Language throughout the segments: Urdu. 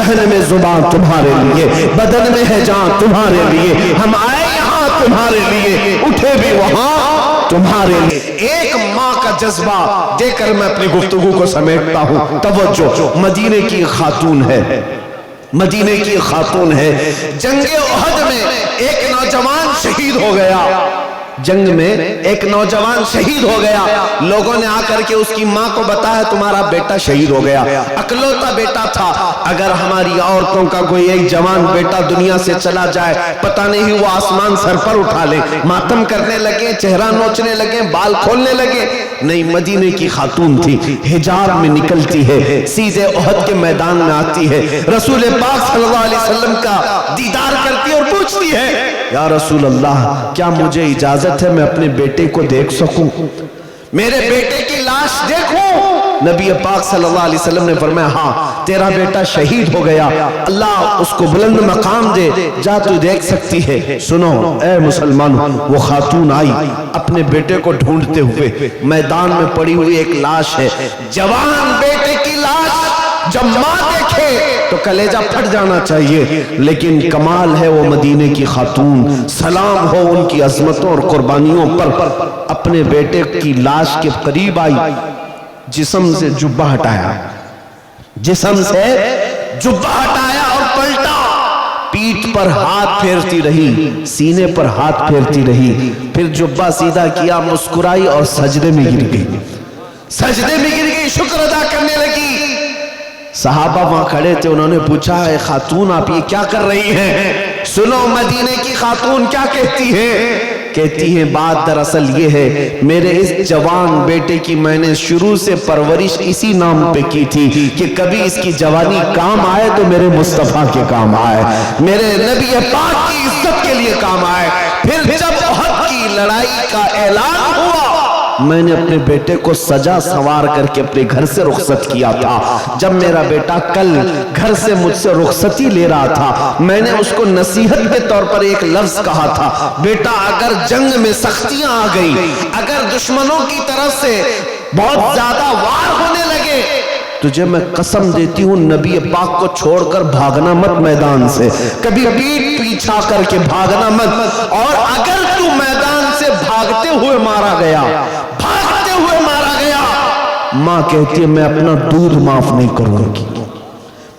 دہن میں زبان تمہارے لیے، بدن میں ہے جان تمہارے لیے، ہم آئے یہاں تمہارے لیے، اٹھے بھی وہاں تمہارے لیے۔ ایک ماں کا جذبہ دے کر میں اپنی گفتگو کو سمیٹتا ہوں۔ توجہ، مدینے کی خاتون ہے، مدینے کی خاتون ہے۔ جنگ احد میں ایک نوجوان شہید ہو گیا، جنگ میں ایک نوجوان شہید ہو گیا۔ لوگوں نے آ کر کے اس کی ماں کو بتایا تمہارا بیٹا شہید ہو گیا، اکلوتا بیٹا تھا۔ اگر ہماری عورتوں کا کوئی ایک جوان بیٹا دنیا سے چلا جائے، پتہ نہیں وہ آسمان سر پر اٹھا لے، ماتم کرنے لگے، چہرہ نوچنے لگے، بال کھولنے لگے۔ نہیں، مدینے کی خاتون تھی، حجاب میں نکلتی ہے، سیدھے احد کے میدان میں آتی ہے، رسول پاک صلی اللہ علیہ وسلم کا دیدار کرتی ہے اور پوچھتی ہے یا رسول اللہ، کیا مجھے اجازت ہے میں اپنے بیٹے کو دیکھ سکوں، میرے بیٹے کی لاش دیکھوں؟ نبی پاک صلی اللہ علیہ وسلم نے فرمایا ہاں، تیرا بیٹا شہید ہو گیا، اللہ اس کو بلند مقام دے، جا تو دیکھ سکتی ہے۔ سنو اے مسلمان، وہ خاتون آئی اپنے بیٹے کو ڈھونڈتے ہوئے، میدان میں پڑی ہوئی ایک لاش ہے، جوان بیٹے کی لاش جب ماں دیکھے تو کلیجہ پھٹ جانا چاہیے، لیکن کمال ہے وہ مدینے کی خاتون، سلام ہو ان کی عظمتوں اور قربانیوں پر، اپنے بیٹے کی لاش کے قریب آئی، جسم سے جبہ ہٹایا، جسم سے جبہ ہٹایا اور پلٹا، پیٹھ پر ہاتھ پھیرتی رہی، سینے پر ہاتھ پھیرتی رہی، پھر جبہ سیدھا کیا، مسکرائی اور سجدے میں گر گئی، سجدے میں گر گئی، شکر ادا کرنے لگی۔ صحابہ وہاں کھڑے تھے، انہوں نے پوچھا اے خاتون آپ یہ کیا کر رہی ہیں؟ سنو مدینے کی خاتون کیا کہتی ہے، کہتی ہے بات دراصل یہ ہے، میرے اس جوان بیٹے کی میں نے شروع سے پرورش اسی نام پہ کی تھی کہ کبھی اس کی جوانی کام آئے تو میرے مصطفیٰ کے کام آئے، میرے نبی پاک کی عزت کے لیے کام آئے۔ پھر جب احد کی لڑائی کا اعلان ہوا، میں نے اپنے بیٹے کو سجا سوار کر کے اپنے گھر سے رخصت کیا تھا، جب میرا بیٹا کل گھر سے مجھ سے رخصتی لے رہا تھا، میں نے اس کو نصیحت کے طور پر ایک لفظ کہا تھا، بیٹا اگر جنگ میں سختیاں آ گئی، اگر دشمنوں کی طرف سے بہت زیادہ وار ہونے لگے، تجھے میں قسم دیتی ہوں نبی پاک کو چھوڑ کر بھاگنا مت میدان سے، کبھی پیٹ پیچھا کر کے بھاگنا مت، اور اگر تو میدان سے بھاگتے ہوئے مارا گیا، بھاگتے ہوئے مارا گیا، ماں کہتی ہے میں اپنا دودھ معاف نہیں کروں گی،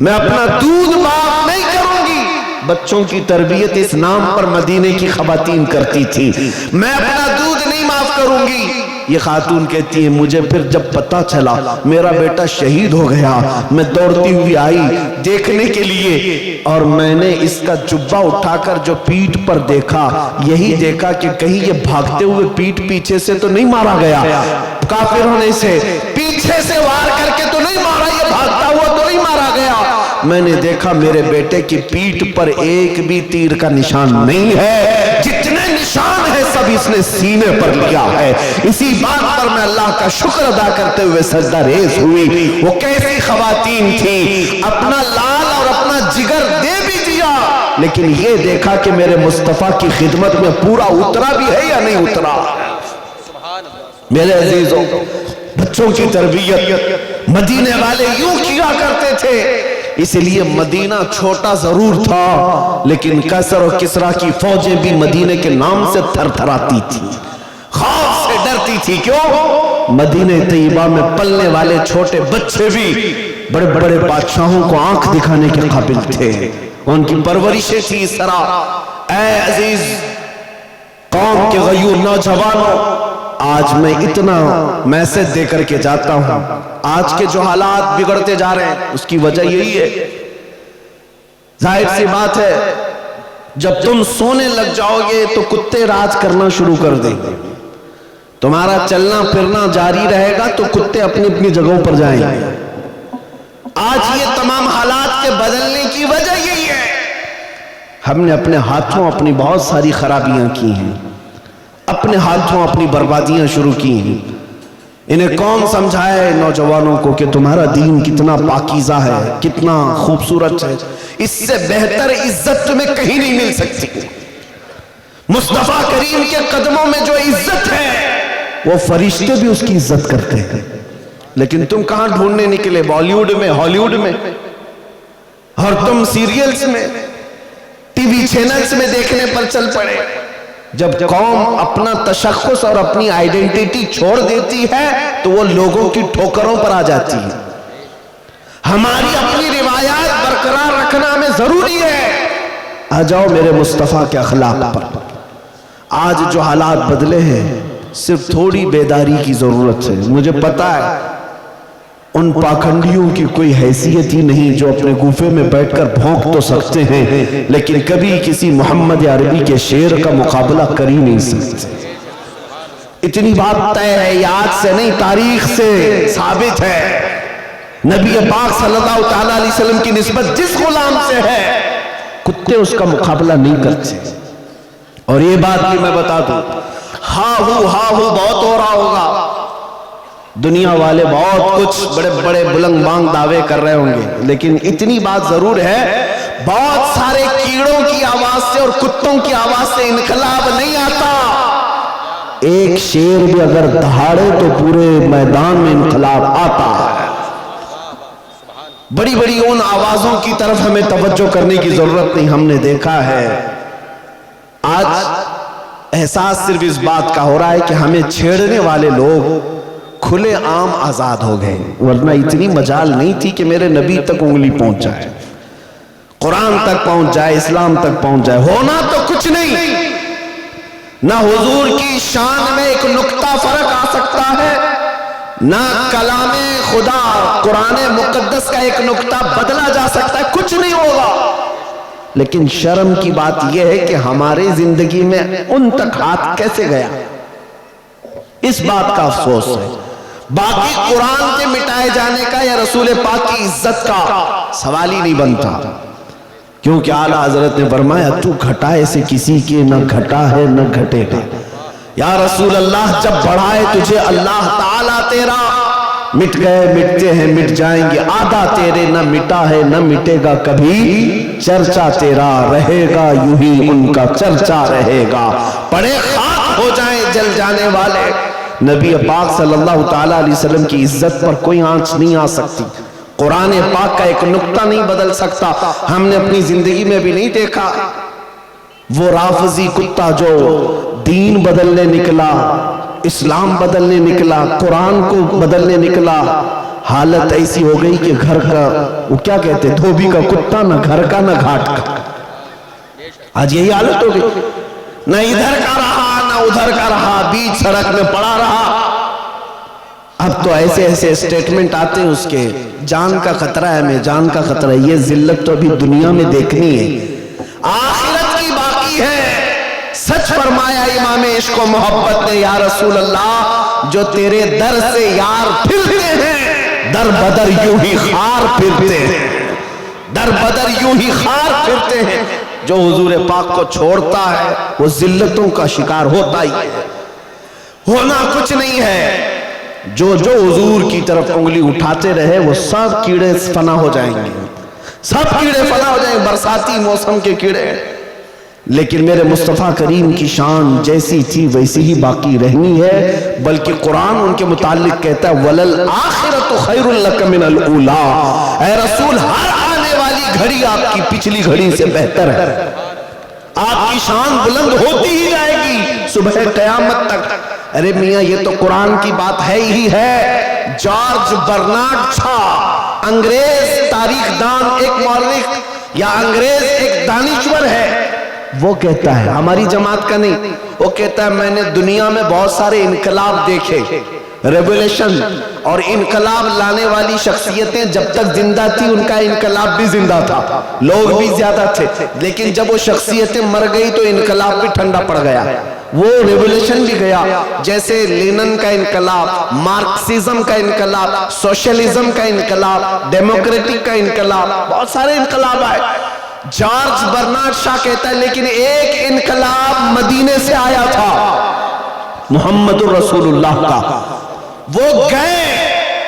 میں اپنا دودھ معاف نہیں کروں گی۔ بچوں کی تربیت اس نام پر مدینے کی خواتین کرتی تھی، میں اپنا دودھ نہیں معاف کروں گی۔ یہ خاتون کہتی ہے مجھے پھر جب پتا چلا میرا بیٹا شہید ہو گیا، میں دوڑتی ہوئی آئی دیکھنے کے لیے، اور میں نے اس کا جبہ اٹھا کر جو پیٹھ پر دیکھا، یہی دیکھا کہ کہیں یہ بھاگتے ہوئے پیٹھ پیچھے سے تو نہیں مارا گیا، کافر ہونے سے پیچھے سے وار کر کے تو نہیں مارا، یہ بھاگتا ہوا تو نہیں مارا گیا۔ میں نے دیکھا میرے بیٹے کی پیٹھ پر ایک بھی تیر کا نشان نہیں ہے، جتنے نشان ہے سب اس نے سینے پر لیا ہے۔ اسی بات پر میں اللہ کا شکر ادا کرتے ہوئے سجدہ ریز ہوئی۔ وہ کیسی خواتین تھی، اپنا لال اور اپنا جگر دے بھی دیا، لیکن یہ دیکھا کہ میرے مصطفیٰ کی خدمت میں پورا اترا بھی ہے یا نہیں اترا۔ میرے عزیزوں، بچوں کی تربیت مدینے والے یوں کیا کرتے تھے، اس لیے مدینہ چھوٹا ضرور تھا لیکن قیصر و کسریٰ کی فوجیں بھی مدینے کے نام سے تھر تھراتی تھی، خوف سے ڈرتی تھی۔ کیوں؟ مدینہ طیبہ میں پلنے والے چھوٹے بچے بھی بڑے بڑے بادشاہوں کو آنکھ دکھانے کے قابل تھے، ان کی پرورشیں تھی اس طرح۔ اے عزیز قوم کے غیور نوجوانوں، آج میں اتنا میسج دے کر کے جاتا ہوں، آج کے جو حالات بگڑتے جا رہے ہیں اس کی وجہ یہی ہے۔ ظاہر سی بات ہے جب تم سونے لگ جاؤ گے تو کتے راج کرنا شروع کر دیں گے، تمہارا چلنا پھرنا جاری رہے گا تو کتے اپنی اپنی جگہوں پر جائیں گے۔ آج یہ تمام حالات کے بدلنے کی وجہ یہی ہے، ہم نے اپنے ہاتھوں اپنی بہت ساری خرابیاں کی ہیں، اپنے ہاتھوں اپنی بربادیاں شروع کی ہیں۔ انہیں کون سمجھائے نوجوانوں کو کہ تمہارا دین کتنا پاکیزہ ہے، کتنا خوبصورت ہے، اس سے بہتر عزت تمہیں کہیں نہیں مل سکتی۔ مصطفیٰ کریم کے قدموں میں جو عزت ہے وہ فرشتے بھی اس کی عزت کرتے ہیں، لیکن تم کہاں ڈھونڈنے نکلے؟ بالی ووڈ میں، ہالی ووڈ میں۔ اور تم سیریلز میں، ٹی وی چینلز میں دیکھنے پر چل پڑے۔ جب قوم اپنا تشخص اور اپنی آئیڈینٹیٹی چھوڑ دیتی ہے تو وہ لوگوں کی ٹھوکروں پر آ جاتی ہے۔ ہماری اپنی روایات برقرار رکھنا ہمیں ضروری ہے۔ آ جاؤ میرے مصطفیٰ کے اخلاق پر۔ آج جو حالات بدلے ہیں صرف تھوڑی بیداری کی ضرورت ہے۔ مجھے پتا ہے ان پاکھنڈیوں کی کوئی حیثیت ہی نہیں جو اپنے گوفے میں بیٹھ کر بھونک تو سکتے ہیں لیکن کبھی کسی محمد عربی کے شعر کا مقابلہ کر ہی نہیں سکتے۔ اتنی بات طے ہے، یاد سے نہیں تاریخ سے ثابت ہے۔ نبی پاک صلی اللہ تعالیٰ علیہ وسلم کی نسبت جس غلام سے ہے کتے اس کا مقابلہ نہیں کرتے۔ اور یہ بات بھی میں بتا دوں، ہاں ہو بہت ہو رہا ہوگا، دنیا والے بہت کچھ بڑے بڑے بلند بانگ دعوے کر رہے ہوں گے، لیکن اتنی بات ضرور ہے بہت سارے کیڑوں کی آواز سے اور کتوں کی آواز سے انقلاب نہیں آتا۔ ایک شیر بھی اگر دہاڑے تو پورے میدان میں انقلاب آتا ہے۔ بڑی بڑی ان آوازوں کی طرف ہمیں توجہ کرنے کی ضرورت نہیں۔ ہم نے دیکھا ہے آج احساس صرف اس بات کا ہو رہا ہے کہ ہمیں چھیڑنے والے لوگ کھلے عام آزاد ہو گئے، ورنہ اتنی مجال نہیں تھی کہ میرے نبی تک انگلی پہنچ جائے، قرآن تک پہنچ جائے، اسلام تک پہنچ جائے۔ ہونا تو کچھ نہیں، نہ حضور کی شان میں ایک نقطہ فرق آ سکتا ہے، نہ کلام خدا قرآن مقدس کا ایک نقطہ بدلا جا سکتا ہے، کچھ نہیں ہوگا۔ لیکن شرم کی بات یہ ہے کہ ہماری زندگی میں ان تک ہاتھ کیسے گیا، اس بات کا افسوس ہے۔ باقی قرآن کے مٹائے جانے کا یا رسول پاک کی عزت کا سوال ہی نہیں بنتا، کیونکہ اعلیٰ حضرت نے فرمایا تو گھٹائے سے کسی کے نہ گھٹا ہے نہ گھٹے گا۔ یا رسول اللہ جب بڑھائے تجھے اللہ تعالیٰ تیرا، مٹ گئے مٹتے ہیں مٹ جائیں گے، آدھا تیرے نہ مٹا ہے نہ مٹے گا کبھی، چرچا تیرا رہے گا یوں ہی ان کا چرچا رہے گا، پڑے خاک ہو جائیں جل جانے والے۔ نبی پاک صلی اللہ تعالیٰ علیہ وسلم کی عزت پر کوئی آنچ نہیں آ سکتی، قرآن پاک کا ایک نقطہ نہیں بدل سکتا۔ ہم نے اپنی زندگی میں بھی نہیں دیکھا وہ رافضی کتا جو دین بدلنے نکلا، اسلام بدلنے نکلا، قرآن کو بدلنے نکلا، حالت ایسی ہو گئی کہ گھر کا وہ کیا کہتے دھوبی کا کتا، نہ گھر کا نہ گھاٹ کا۔ آج یہی حالت ہو گئی، نہ ادھر کا رہا نہ ادھر کا رہا، بیچ سڑک میں پڑا رہا۔ اب تو ایسے ایسے اسٹیٹمنٹ آتے ہیں اس کے، جان کا خطرہ ہے، میں جان کا خطرہ ہے۔ یہ ذلت تو ابھی دنیا میں دیکھنی ہے، آخرت کی باقی ہے۔ سچ فرمایا امام عشق و محبت نے، یا رسول اللہ جو تیرے در سے یار پھرتے ہیں در بدر یوں ہی خار پھرتے ہیں، در بدر یوں ہی خار پھرتے ہیں۔ جو حضور پاک کو چھوڑتا ہے وہ ذلتوں کا شکار ہوتا ہی ہے، ہونا کچھ نہیں ہے۔ جو حضور کی طرف انگلی اٹھاتے رہے وہ سب کیڑے فنا ہو جائیں گے، سب کیڑے فنا ہو جائیں گے، برساتی موسم کے کیڑے۔ لیکن میرے مصطفیٰ کریم کی شان جیسی تھی ویسی ہی باقی رہنی ہے، بلکہ قرآن ان کے متعلق کہتا ہے وَلَلْآخِرَةُ خَيْرٌ لَكَ مِنَ الْأُولَىٰ، اے رسول ہر آنے والی گھڑی آپ کی پچھلی گھڑی سے بہتر ہے۔ آپ کی شان بلند ہوتی ہی جائے گی صبح قیامت تک۔ ارے میاں یہ تو قرآن کی بات ہے ہی ہے۔ جارج برنارڈ شا، انگریز تاریخ دان، ایک مورخ یا انگریز ایک دانشور ہے، وہ کہتا ہے، ہماری جماعت کا نہیں، وہ کہتا ہے میں نے دنیا میں بہت سارے انقلاب دیکھے، ریولیشن اور انقلاب لانے والی شخصیتیں جب تک زندہ تھی ان کا انقلاب بھی زندہ تھا، لوگ بھی زیادہ تھے، لیکن جب وہ شخصیتیں مر گئی تو انقلاب بھی ٹھنڈا پڑ گیا، وہ ریولیشن بھی گیا۔ جیسے لینن کا انقلاب، مارکسزم کا انقلاب، سوشلزم کا انقلاب، ڈیموکریٹک کا انقلاب، بہت سارے انقلاب آئے۔ جارج برنارڈ شا کہتا ہے لیکن ایک انقلاب مدینے سے آیا تھا، محمد الرسول اللہ کا، وہ گئے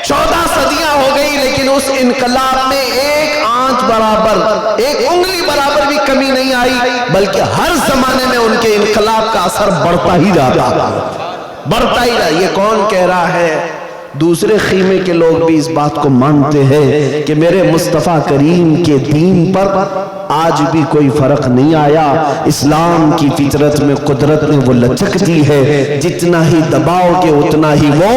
14 صدیاں ہو گئی لیکن اس انقلاب میں ایک آنچ برابر، ایک انگلی برابر بھی کمی نہیں آئی، بلکہ ہر زمانے میں ان کے انقلاب کا اثر بڑھتا ہی جاتا، بڑھتا ہی رہا۔ یہ کون کہہ رہا ہے؟ دوسرے خیمے کے لوگ بھی اس بات کو مانتے ہیں کہ میرے مصطفیٰ کریم کے دین پر آج بھی کوئی فرق نہیں آیا. اسلام کی فطرت میں قدرت نے وہ لچک دی ہے, جتنا ہی دباؤ گے اتنا ہی وہ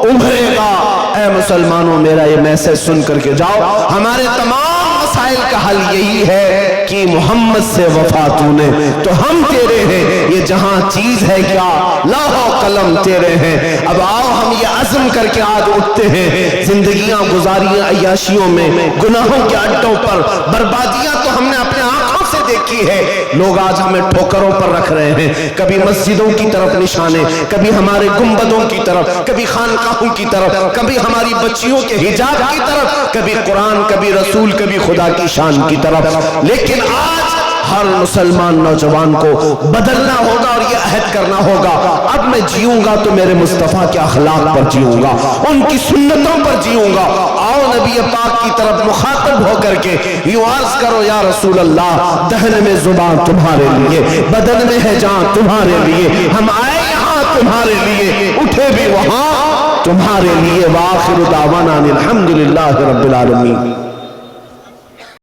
ابھرے گا. اے مسلمانوں, میرا یہ میسج سن کر کے جاؤ. ہمارے تمام مسائل کا حل یہی ہے کہ محمد سے وفا تو نے, تو ہم تیرے ہیں. یہ جہاں چیز ہے کیا, لوح و قلم تیرے ہیں. اب آؤ ہم یہ عزم کر کے آج اٹھتے ہیں. زندگیاں گزاری عیاشیوں میں, گناہوں کے اڈوں پر, بربادیاں تو ہم نے اپنے آنکھوں سے دیکھی ہے. لوگ آج ہمیں ٹھوکروں پر رکھ رہے ہیں, کبھی مسجدوں کی طرف نشانے, کبھی ہمارے گنبدوں کی طرف, کبھی خانقاہوں کی طرف, کبھی ہماری بچیوں کے حجاب کی طرف, کبھی قرآن, کبھی رسول, کبھی خدا کی شان کی طرف. لیکن آج ہر مسلمان نوجوان کو بدلنا ہوگا اور یہ عہد کرنا ہوگا, اب میں جیوں گا تو میرے مصطفیٰ کے اخلاق پر جیوں گا, ان کی سنتوں پر جیوں گا. آؤ نبی پاک کی طرف مخاطب ہو کر کے یوں عرض کرو, یا رسول اللہ, دہن میں زبان تمہارے لیے, بدن میں ہے جان تمہارے لیے, ہم آئے یہاں تمہارے لیے, اٹھے بھی وہاں تمہارے لیے. وآخر دعوانا الحمدللہ رب العالمین.